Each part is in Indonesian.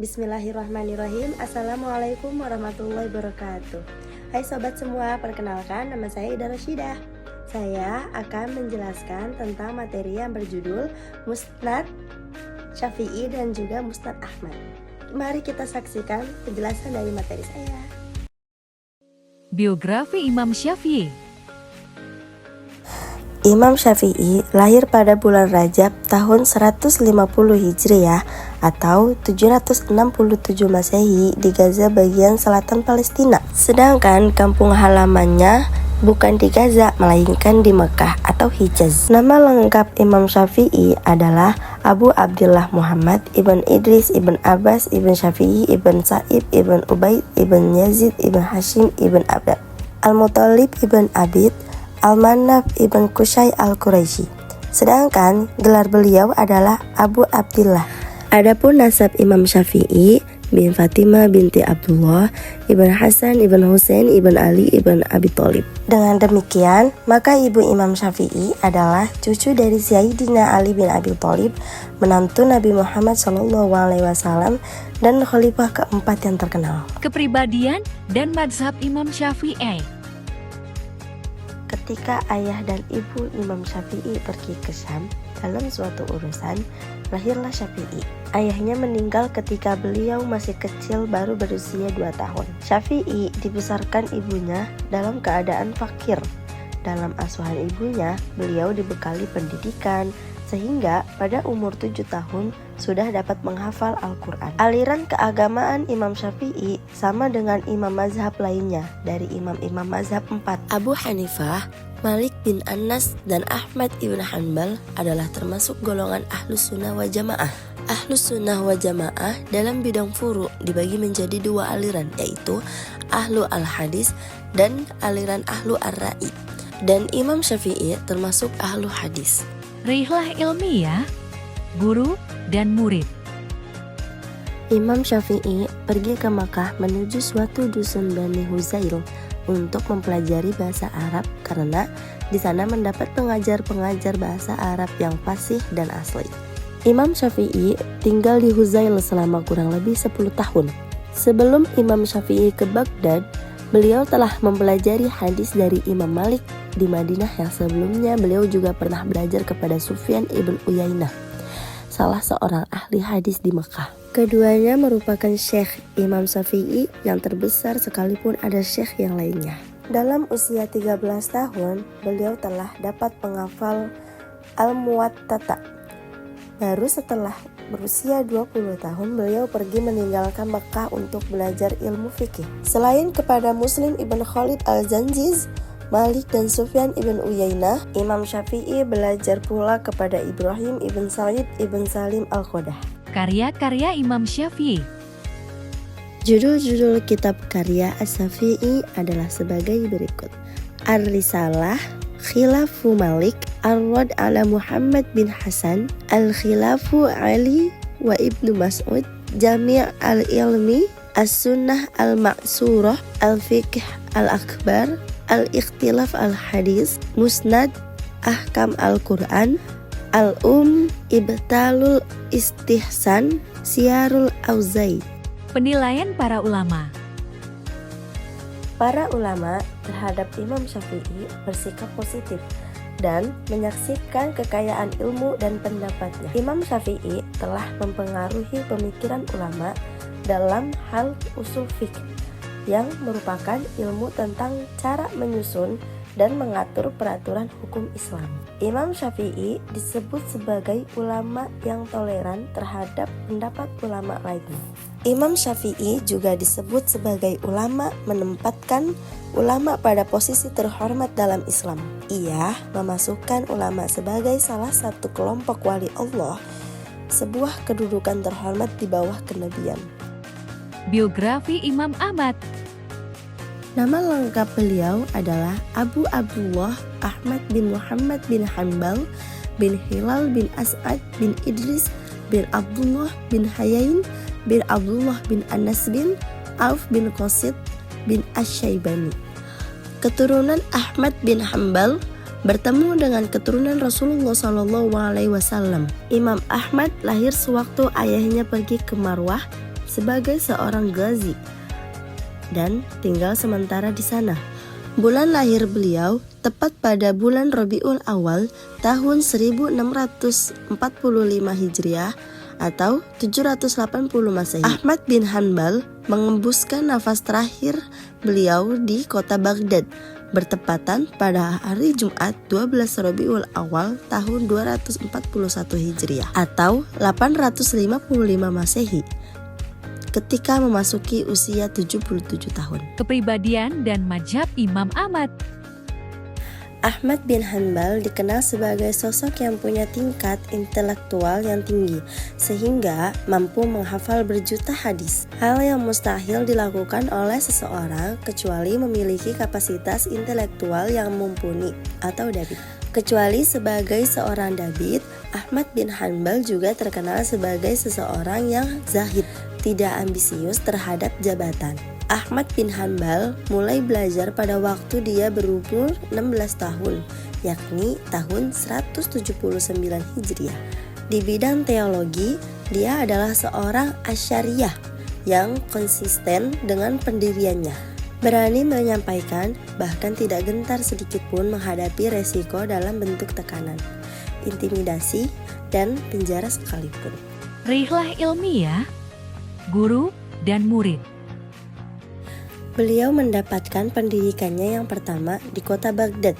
Bismillahirrahmanirrahim. Assalamualaikum warahmatullahi wabarakatuh. Hai sobat semua, perkenalkan nama saya Ida Rashidah. Saya akan menjelaskan tentang materi yang berjudul Musnad Syafi'i dan juga Musnad Ahmad. Mari kita saksikan penjelasan dari materi saya. Biografi Imam Syafi'i. Imam Syafi'i lahir pada bulan Rajab tahun 150 Hijriah atau 767 Masehi di Gaza bagian selatan Palestina. Sedangkan kampung halamannya bukan di Gaza melainkan di Mekah atau Hijaz. Nama lengkap Imam Syafi'i adalah Abu Abdullah Muhammad ibn Idris ibn Abbas ibn Syafi'i ibn Sa'ib ibn Ubaid ibn Yazid ibn Hashim ibn Abd Al-Muttalib ibn Abid Al-Manaf ibn Qusay Al-Quraisy. Sedangkan gelar beliau adalah Abu Abdillah. Adapun nasab Imam Syafi'i bin Fatimah binti Abdullah ibn Hasan ibn Husain ibn Ali ibn Abi Thalib. Dengan demikian, maka ibu Imam Syafi'i adalah cucu dari Sayyidina Ali bin Abi Thalib, menantu Nabi Muhammad SAW dan khalifah keempat yang terkenal. Kepribadian dan mazhab Imam Syafi'i. Ketika ayah dan ibu Imam Syafi'i pergi ke Syam dalam suatu urusan, lahirlah Syafi'i. Ayahnya meninggal ketika beliau masih kecil, baru berusia 2 tahun. Syafi'i dibesarkan ibunya dalam keadaan fakir. Dalam asuhan ibunya, beliau dibekali pendidikan, sehingga pada umur 7 tahun sudah dapat menghafal Al-Quran. Aliran keagamaan Imam Syafi'i sama dengan imam mazhab lainnya dari imam-imam mazhab 4. Abu Hanifah, Malik bin Anas, dan Ahmad ibn Hanbal adalah termasuk golongan Ahlus Sunnah wa Jamaah. Ahlus Sunnah wa Jamaah dalam bidang furu' dibagi menjadi 2 aliran, yaitu Ahlu Al-Hadis dan aliran Ahlu Ar-Ra'i. Dan Imam Syafi'i termasuk Ahlu Hadis. Rihlah ilmiah, guru dan murid. Imam Syafi'i pergi ke Makkah menuju suatu dusun Bani Huzail untuk mempelajari bahasa Arab karena di sana mendapat pengajar-pengajar bahasa Arab yang fasih dan asli. Imam Syafi'i tinggal di Huzail selama kurang lebih 10 tahun. Sebelum Imam Syafi'i ke Baghdad, beliau telah mempelajari hadis dari Imam Malik di Madinah, yang sebelumnya beliau juga pernah belajar kepada Sufyan ibn Uyainah, salah seorang ahli hadis di Mekah. Keduanya merupakan syekh Imam Syafi'i yang terbesar sekalipun ada syekh yang lainnya. Dalam usia 13 tahun, beliau telah dapat menghafal Al-Muwattata. Baru setelah berusia 20 tahun, beliau pergi meninggalkan Mekah untuk belajar ilmu fikih. Selain kepada Muslim ibn Khalid al-Zanjiz, Malik dan Sufyan ibn Uyainah, Imam Syafi'i belajar pula kepada Ibrahim ibn Sa'id ibn Salim al-Qodah. Karya-karya Imam Syafi'i. Judul-judul kitab karya As-Syafi'i adalah sebagai berikut: Ar-Risalah, Khilafu Malik, Ar-Rad ala Muhammad bin Hasan, Al-Khilafu Ali wa Ibnu Mas'ud, Jami' al-Ilmi, As-Sunnah al-Ma'surah, Al-Fiqh al-Akbar, Al-Ikhtilaf al-Hadis, Musnad, Ahkam al-Quran, Ibtalul Istihsan, Siyarul Auza'i. Penilaian para ulama. Para ulama terhadap Imam Syafi'i bersikap positif dan menyaksikan kekayaan ilmu dan pendapatnya. Imam Syafi'i telah mempengaruhi pemikiran ulama dalam hal usul fikih, yang merupakan ilmu tentang cara menyusun dan mengatur peraturan hukum Islam. Imam Syafi'i disebut sebagai ulama yang toleran terhadap pendapat ulama lainnya. Imam Syafi'i juga disebut sebagai ulama menempatkan ulama pada posisi terhormat dalam Islam. Ia memasukkan ulama sebagai salah satu kelompok wali Allah, sebuah kedudukan terhormat di bawah kenabian. Biografi Imam Ahmad. Nama lengkap beliau adalah Abu Abdullah Ahmad bin Muhammad bin Hanbal bin Hilal bin As'ad bin Idris bin Abdullah bin Hayain bin Abdullah bin Anas bin Auf bin Qasid bin Asy-Syaibani. Keturunan Ahmad bin Hanbal bertemu dengan keturunan Rasulullah SAW. Imam Ahmad lahir sewaktu ayahnya pergi ke Marwah, sebagai seorang ghazi dan tinggal sementara di sana. Bulan lahir beliau tepat pada bulan Rabiul Awal tahun 1645 Hijriah atau 780 Masehi. Ahmad bin Hanbal mengembuskan nafas terakhir beliau di kota Baghdad bertepatan pada hari Jumat 12 Rabiul Awal tahun 241 Hijriah atau 855 Masehi ketika memasuki usia 77 tahun. Kepribadian dan mazhab Imam Ahmad. Ahmad bin Hanbal dikenal sebagai sosok yang punya tingkat intelektual yang tinggi, sehingga mampu menghafal berjuta hadis. Hal yang mustahil dilakukan oleh seseorang kecuali memiliki kapasitas intelektual yang mumpuni atau dabit. Kecuali sebagai seorang dabit, Ahmad bin Hanbal juga terkenal sebagai seseorang yang zahid, tidak ambisius terhadap jabatan. Ahmad bin Hanbal mulai belajar pada waktu dia berumur 16 tahun, yakni tahun 179 Hijriah. Di bidang teologi, dia adalah seorang Asy'ariyah yang konsisten dengan pendiriannya. Berani menyampaikan, bahkan tidak gentar sedikitpun menghadapi resiko dalam bentuk tekanan, intimidasi, dan penjara sekalipun. Rihlah ilmiah, guru dan murid. Beliau mendapatkan pendidikannya yang pertama di kota Baghdad.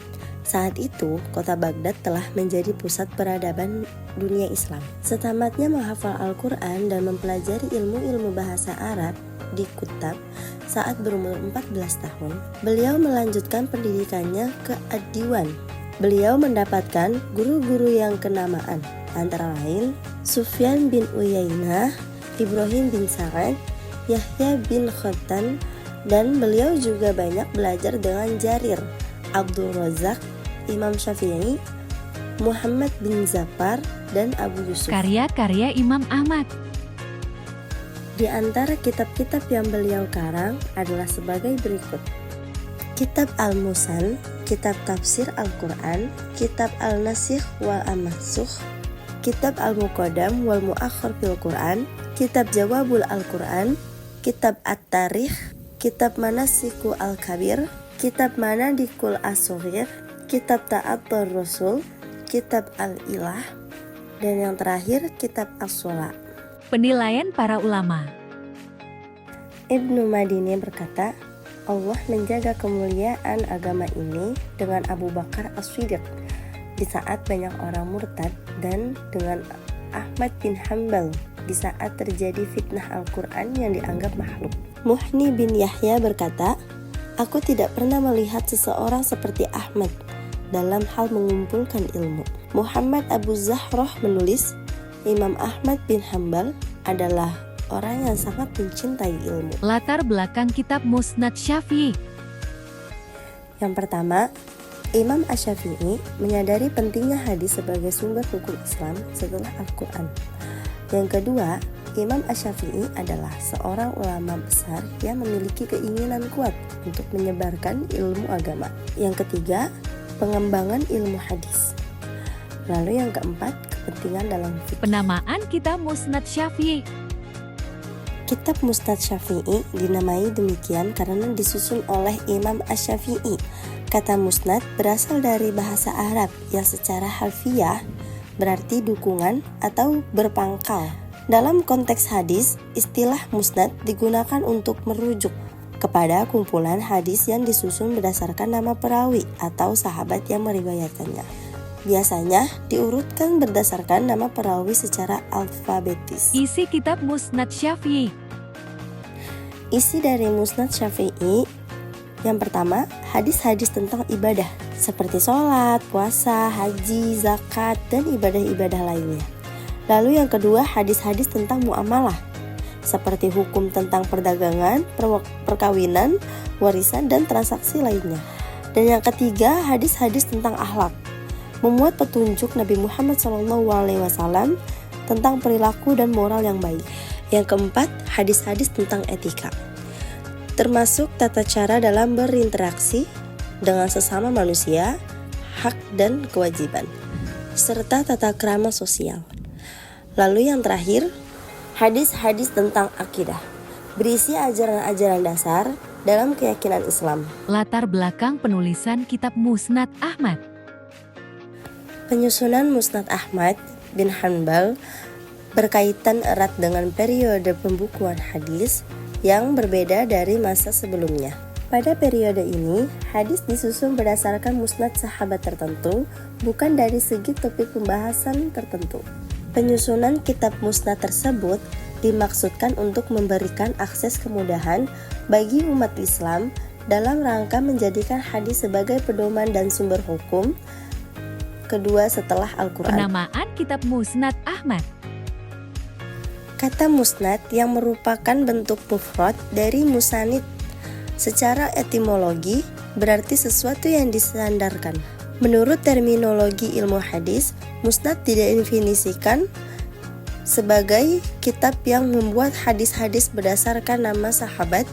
Saat itu, kota Baghdad telah menjadi pusat peradaban dunia Islam. Setamatnya menghafal Al-Quran dan mempelajari ilmu-ilmu bahasa Arab di Kutab saat berumur 14 tahun, beliau melanjutkan pendidikannya ke Ad-Diwan. Beliau mendapatkan guru-guru yang kenamaan, antara lain Sufyan bin Uyainah, Ibrahim bin Sa'ad, Yahya bin Khatan, dan beliau juga banyak belajar dengan Jarir, Abdul Razak, Imam Syafi'i, Muhammad bin Zafar, dan Abu Yusuf. Karya-karya Imam Ahmad. Di antara kitab-kitab yang beliau karang adalah sebagai berikut: Kitab Al-Musan, Kitab Tafsir Al-Quran, Kitab Al-Nasikh wal Mansukh, Kitab Al-Muqaddam wal Muakhkhar fil Quran, Kitab Jawabul Al-Quran, Kitab At-Tarikh, Kitab Manasiku Al-Kabir, Kitab Manadikul As-Sughir, Kitab Ta'atur Rasul, Kitab Al-Ilah, dan yang terakhir Kitab As-Shola. Penilaian para ulama. Ibnu Madini berkata, Allah menjaga kemuliaan agama ini dengan Abu Bakar As-Siddiq di saat banyak orang murtad, dan dengan Ahmad bin Hanbal di saat terjadi fitnah Al-Quran yang dianggap makhluk. Muhni bin Yahya berkata, aku tidak pernah melihat seseorang seperti Ahmad dalam hal mengumpulkan ilmu. Muhammad Abu Zahroh menulis, Imam Ahmad bin Hanbal adalah orang yang sangat mencintai ilmu. Latar belakang kitab Musnad Syafi'i. Yang pertama, Imam Asy-Syafi'i menyadari pentingnya hadis sebagai sumber hukum Islam setelah Al-Quran. Yang kedua, Imam Asy-Syafi'i adalah seorang ulama besar yang memiliki keinginan kuat untuk menyebarkan ilmu agama. Yang ketiga, pengembangan ilmu hadis. Lalu yang keempat, kepentingan dalam fikih. Penamaan kitab Musnad Syafi'i. Kitab Musnad Syafi'i dinamai demikian karena disusun oleh Imam Asy-Syafi'i. Kata musnad berasal dari bahasa Arab yang secara harfiah berarti dukungan atau berpangkal. Dalam konteks hadis, istilah musnad digunakan untuk merujuk kepada kumpulan hadis yang disusun berdasarkan nama perawi atau sahabat yang meriwayatkannya. Biasanya diurutkan berdasarkan nama perawi secara alfabetis. Isi kitab Musnad Syafi'i. Isi dari Musnad Syafi'i, yang pertama, hadis-hadis tentang ibadah seperti sholat, puasa, haji, zakat, dan ibadah-ibadah lainnya. Lalu yang kedua, hadis-hadis tentang muamalah seperti hukum tentang perdagangan, perkawinan, warisan, dan transaksi lainnya. Dan yang ketiga, hadis-hadis tentang akhlak, memuat petunjuk Nabi Muhammad SAW tentang perilaku dan moral yang baik. Yang keempat, hadis-hadis tentang etika, termasuk tata cara dalam berinteraksi dengan sesama manusia, hak dan kewajiban, serta tata krama sosial. Lalu yang terakhir, Hadis-hadis tentang akidah berisi ajaran-ajaran dasar dalam keyakinan Islam. Latar belakang penulisan kitab Musnad Ahmad. Penyusunan Musnad Ahmad bin Hanbal berkaitan erat dengan periode pembukuan hadis yang berbeda dari masa sebelumnya. Pada periode ini, hadis disusun berdasarkan musnad sahabat tertentu, bukan dari segi topik pembahasan tertentu. Penyusunan kitab musnad tersebut dimaksudkan untuk memberikan akses kemudahan bagi umat Islam dalam rangka menjadikan hadis sebagai pedoman dan sumber hukum kedua setelah Al-Quran. Penamaan kitab Musnad Ahmad. Kata musnad yang merupakan bentuk mufrad dari musanid secara etimologi berarti sesuatu yang disandarkan. Menurut terminologi ilmu hadis, musnad didefinisikan sebagai kitab yang membuat hadis-hadis berdasarkan nama sahabat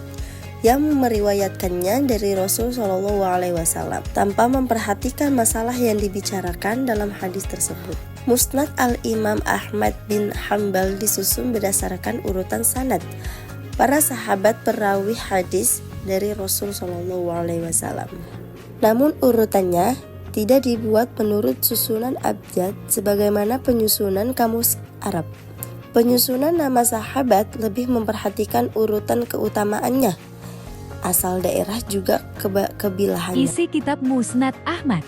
yang meriwayatkannya dari Rasul Shallallahu Alaihi Wasallam tanpa memperhatikan masalah yang dibicarakan dalam hadis tersebut. Musnad al-Imam Ahmad bin Hanbal disusun berdasarkan urutan sanad para sahabat perawi hadis dari Rasul Shallallahu Alaihi Wasallam. Namun urutannya tidak dibuat menurut susunan abjad sebagaimana penyusunan kamus Arab. Penyusunan nama sahabat lebih memperhatikan urutan keutamaannya, asal daerah juga kebilahannya. Isi kitab Musnad Ahmad.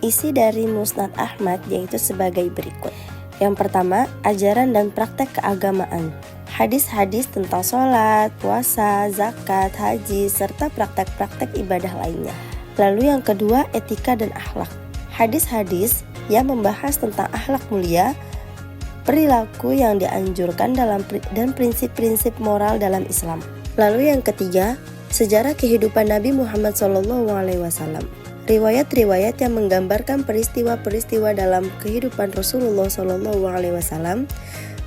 Isi dari Musnad Ahmad yaitu sebagai berikut. Yang pertama, ajaran dan praktek keagamaan. Hadis-hadis tentang sholat, puasa, zakat, haji, serta praktek-praktek ibadah lainnya. Lalu yang kedua, etika dan akhlak. Hadis-hadis yang membahas tentang akhlak mulia, perilaku yang dianjurkan dan prinsip-prinsip moral dalam Islam. Lalu yang ketiga, sejarah kehidupan Nabi Muhammad SAW. Riwayat-riwayat yang menggambarkan peristiwa-peristiwa dalam kehidupan Rasulullah SAW,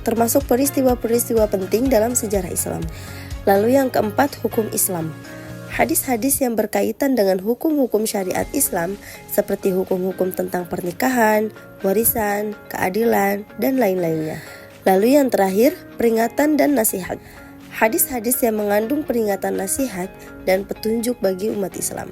termasuk peristiwa-peristiwa penting dalam sejarah Islam. Lalu yang keempat, hukum Islam. Hadis-hadis yang berkaitan dengan hukum-hukum syariat Islam seperti hukum-hukum tentang pernikahan, warisan, keadilan, dan lain-lainnya. Lalu yang terakhir, peringatan dan nasihat. Hadis-hadis yang mengandung peringatan, nasihat, dan petunjuk bagi umat Islam.